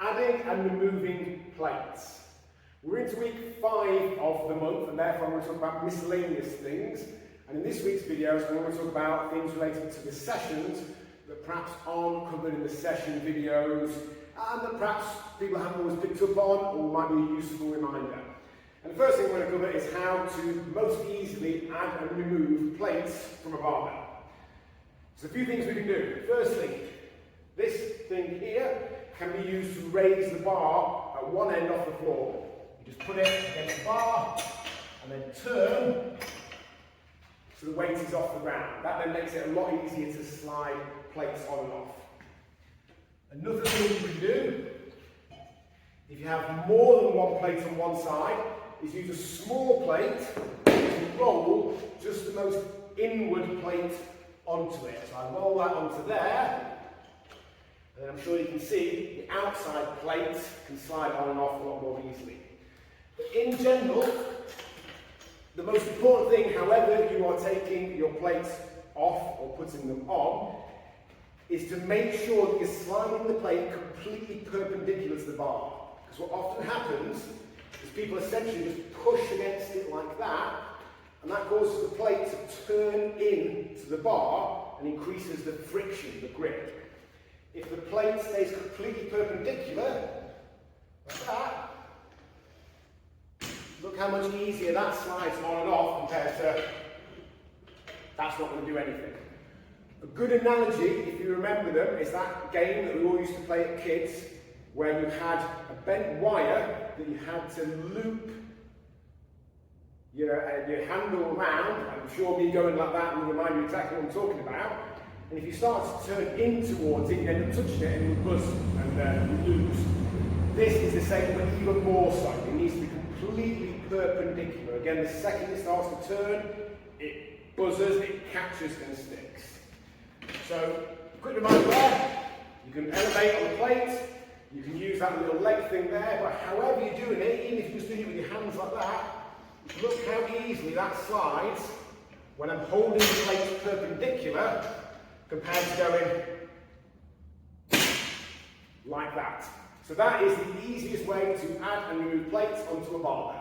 Adding and removing plates. We're into week 5 of the month, and therefore I'm going to talk about miscellaneous things. And in this week's videos, I'm going to talk about things related to the sessions that perhaps aren't covered in the session videos, and that perhaps people haven't always picked up on, or might be a useful reminder. And the first thing we're going to cover is how to most easily add and remove plates from a barbell. There's a few things we can do. Firstly, this thing here can be used to raise the bar at one end off the floor. You just put it against the bar and then turn so the weight is off the ground. That then makes it a lot easier to slide plates on and off. Another thing you can do, if you have more than one plate on one side, is use a small plate to roll just the most inward plate onto it. So I roll that onto there, and I'm sure you can see the outside plate can slide on and off a lot more easily. But in general, the most important thing, however you are taking your plates off or putting them on, is to make sure that you're sliding the plate completely perpendicular to the bar. Because what often happens is people essentially just push against it like that, and that causes the plate to turn into the bar and increases the friction, the grip. If the plate stays completely perpendicular, like that, look how much easier that slides on and off compared to that's not going to do anything. A good analogy, if you remember them, is that game that we all used to play at kids, where you had a bent wire that you had to loop your handle around. I'm sure me going like that will remind you exactly what I'm talking about. And if you start to turn in towards it, you end up touching it and it will buzz and you lose. This is the same, but even more so. It needs to be completely perpendicular. Again, the second it starts to turn, it buzzes, it catches and sticks. So, quick reminder there, you can elevate on the plate, you can use that little leg thing there, but however you're doing it, even if you're just doing it with your hands like that, look how easily that slides when I'm holding the plate perpendicular compared to going like that. So that is the easiest way to add and remove plates onto a barbell.